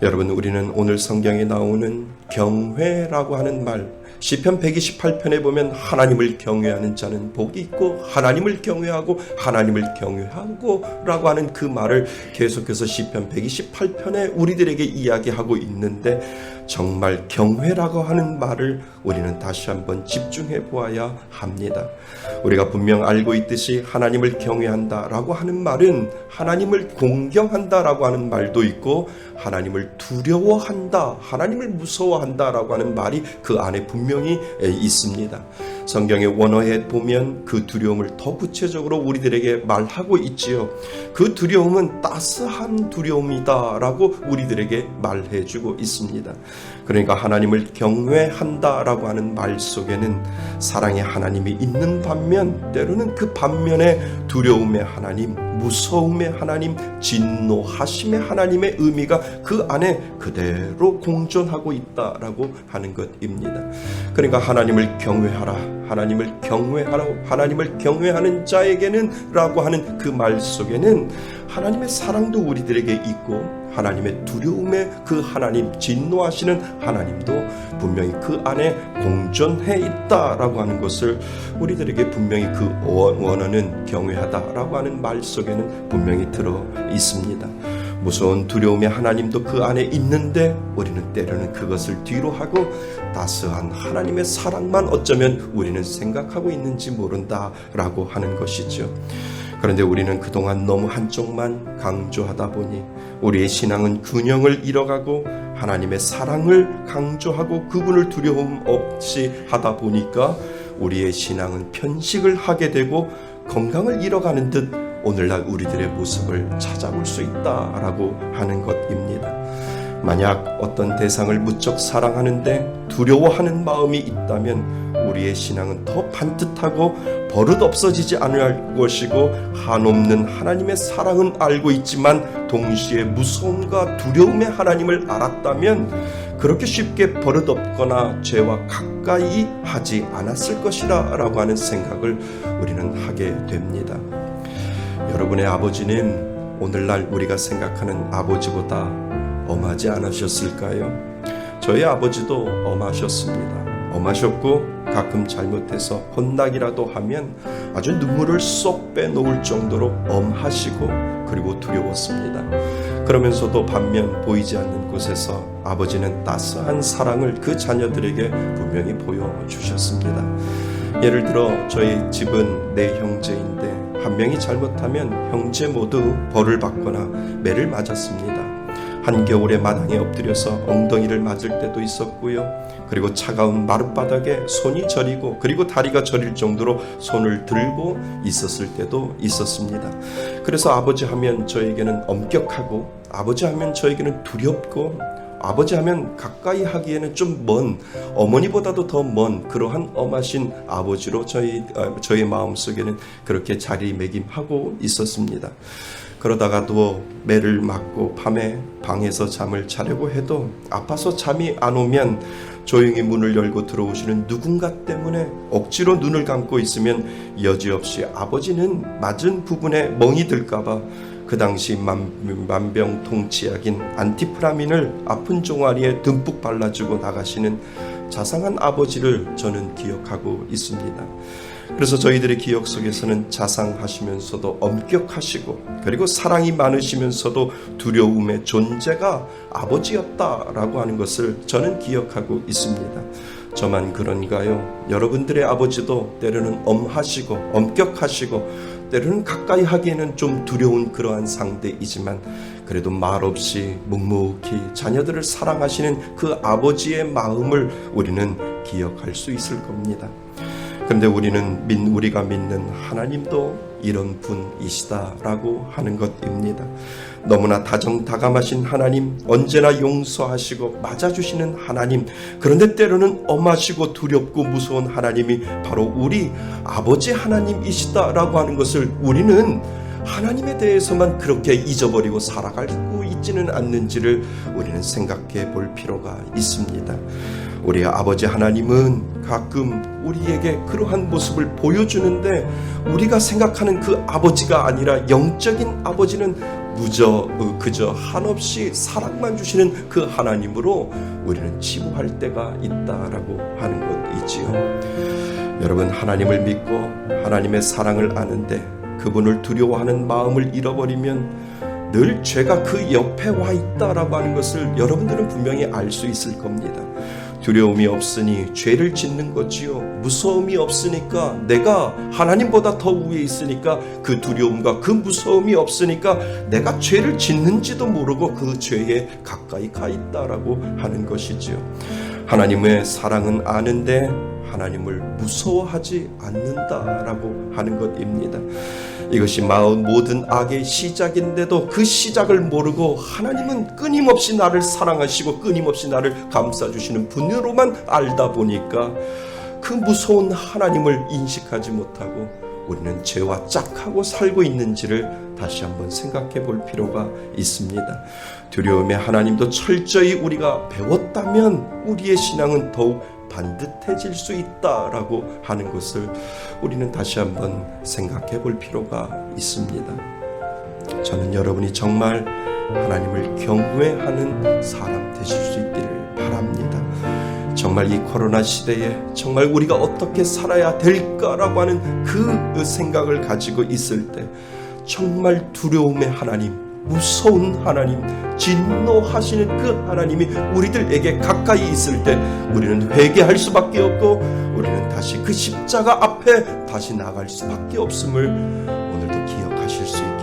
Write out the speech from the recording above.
여러분, 우리는 오늘 성경에 나오는 경외라고 하는 말, 시편 128편에 보면 하나님을 경외하는 자는 복이 있고 하나님을 경외하고 하나님을 경외하고 라고 하는 그 말을 계속해서 시편 128편에 우리들에게 이야기하고 있는데, 정말 경외라고 하는 말을 우리는 다시 한번 집중해 보아야 합니다. 우리가 분명 알고 있듯이 하나님을 경외한다라고 하는 말은 하나님을 공경한다라고 하는 말도 있고, 하나님을 두려워한다, 하나님을 무서워한다라고 하는 말이 그 안에 분명히 있습니다. 성경의 원어에 보면 그 두려움을 더 구체적으로 우리들에게 말하고 있지요. 그 두려움은 따스한 두려움이다라고 우리들에게 말해주고 있습니다. 그러니까 하나님을 경외한다라고 하는 말 속에는 사랑의 하나님이 있는 반면, 때로는 그 반면에 두려움의 하나님, 무서움의 하나님, 진노하심의 하나님의 의미가 그 안에 그대로 공존하고 있다라고 하는 것입니다. 그러니까 하나님을 경외하라, 하나님을 경외하라, 하나님을 경외하는 자에게는 라고 하는 그 말 속에는 하나님의 사랑도 우리들에게 있고, 하나님의 두려움의 그 하나님, 진노하시는 하나님도 분명히 그 안에 공존해 있다라고 하는 것을 우리들에게 분명히 그 원어는 경외하다라고 하는 말 속에는 분명히 들어 있습니다. 무서운 두려움의 하나님도 그 안에 있는데 우리는 때로는 그것을 뒤로 하고 따스한 하나님의 사랑만 어쩌면 우리는 생각하고 있는지 모른다라고 하는 것이죠. 그런데 우리는 그동안 너무 한쪽만 강조하다 보니 우리의 신앙은 균형을 잃어가고 하나님의 사랑을 강조하고 그분을 두려움 없이 하다 보니까 우리의 신앙은 편식을 하게 되고 건강을 잃어가는 듯 오늘날 우리들의 모습을 찾아볼 수 있다라고 하는 것입니다. 만약 어떤 대상을 무척 사랑하는데 두려워하는 마음이 있다면 우리의 신앙은 더 반듯하고 버릇 없어지지 않을 것이고, 한없는 하나님의 사랑은 알고 있지만 동시에 무서움과 두려움의 하나님을 알았다면 그렇게 쉽게 버릇 없거나 죄와 가까이 하지 않았을 것이라 라고 하는 생각을 우리는 하게 됩니다. 여러분의 아버지는 오늘날 우리가 생각하는 아버지보다 엄하지 않으셨을까요? 저희 아버지도 엄하셨습니다. 엄하셨고 가끔 잘못해서 혼나기라도 하면 아주 눈물을 쏙 빼놓을 정도로 엄하시고 그리고 두려웠습니다. 그러면서도 반면 보이지 않는 곳에서 아버지는 따스한 사랑을 그 자녀들에게 분명히 보여주셨습니다. 예를 들어 저희 집은 네 형제인데 한 명이 잘못하면 형제 모두 벌을 받거나 매를 맞았습니다. 한겨울에 마당에 엎드려서 엉덩이를 맞을 때도 있었고요. 그리고 차가운 마룻바닥에 손이 저리고 그리고 다리가 저릴 정도로 손을 들고 있었을 때도 있었습니다. 그래서 아버지 하면 저에게는 엄격하고, 아버지 하면 저에게는 두렵고, 아버지 하면 가까이 하기에는 좀 먼, 어머니보다도 더 먼 그러한 엄하신 아버지로 저의 마음속에는 그렇게 자리매김하고 있었습니다. 그러다가도 매를 맞고 밤에 방에서 잠을 자려고 해도 아파서 잠이 안 오면 조용히 문을 열고 들어오시는 누군가 때문에 억지로 눈을 감고 있으면 여지없이 아버지는 맞은 부분에 멍이 들까봐 그 당시 만병통치약인 안티프라민을 아픈 종아리에 듬뿍 발라주고 나가시는 자상한 아버지를 저는 기억하고 있습니다. 그래서 저희들의 기억 속에서는 자상하시면서도 엄격하시고 그리고 사랑이 많으시면서도 두려움의 존재가 아버지였다라고 하는 것을 저는 기억하고 있습니다. 저만 그런가요? 여러분들의 아버지도 때로는 엄하시고 엄격하시고 때로는 가까이 하기에는 좀 두려운 그러한 상대이지만 그래도 말없이 묵묵히 자녀들을 사랑하시는 그 아버지의 마음을 우리는 기억할 수 있을 겁니다. 그런데 우리가 믿는 하나님도 이런 분이시다라고 하는 것입니다. 너무나 다정다감하신 하나님, 언제나 용서하시고 맞아주시는 하나님, 그런데 때로는 엄하시고 두렵고 무서운 하나님이 바로 우리 아버지 하나님이시다라고 하는 것을 우리는 하나님에 대해서만 그렇게 잊어버리고 살아가고 있지는 않는지를 우리는 생각해 볼 필요가 있습니다. 우리 아버지 하나님은 가끔 우리에게 그러한 모습을 보여주는데 우리가 생각하는 그 아버지가 아니라 영적인 아버지는 그저 한없이 사랑만 주시는 그 하나님으로 우리는 치부할 때가 있다라고 하는 것이지요. 여러분, 하나님을 믿고 하나님의 사랑을 아는데 그분을 두려워하는 마음을 잃어버리면 늘 죄가 그 옆에 와 있다라고 하는 것을 여러분들은 분명히 알 수 있을 겁니다. 두려움이 없으니 죄를 짓는 거지요. 무서움이 없으니까, 내가 하나님보다 더 위에 있으니까 그 두려움과 그 무서움이 없으니까 내가 죄를 짓는지도 모르고 그 죄에 가까이 가 있다라고 하는 것이지요. 하나님의 사랑은 아는데 하나님을 무서워하지 않는다라고 하는 것입니다. 이것이 모든 악의 시작인데도 그 시작을 모르고 하나님은 끊임없이 나를 사랑하시고 끊임없이 나를 감싸주시는 분으로만 알다 보니까 그 무서운 하나님을 인식하지 못하고 우리는 죄와 짝하고 살고 있는지를 다시 한번 생각해 볼 필요가 있습니다. 두려움의 하나님도 철저히 우리가 배웠다면 우리의 신앙은 더욱 반듯해질 수 있다라고 하는 것을 우리는 다시 한번 생각해 볼 필요가 있습니다. 저는 여러분이 정말 하나님을 경외하는 사람 되실 수 있기를 바랍니다. 정말 이 코로나 시대에 정말 우리가 어떻게 살아야 될까라고 하는 그 생각을 가지고 있을 때 정말 두려움의 하나님, 무서운 하나님, 진노하시는 그 하나님이 우리들에게 가까이 있을 때 우리는 회개할 수밖에 없고 우리는 다시 그 십자가 앞에 다시 나갈 수밖에 없음을 오늘도 기억하실 수 있도록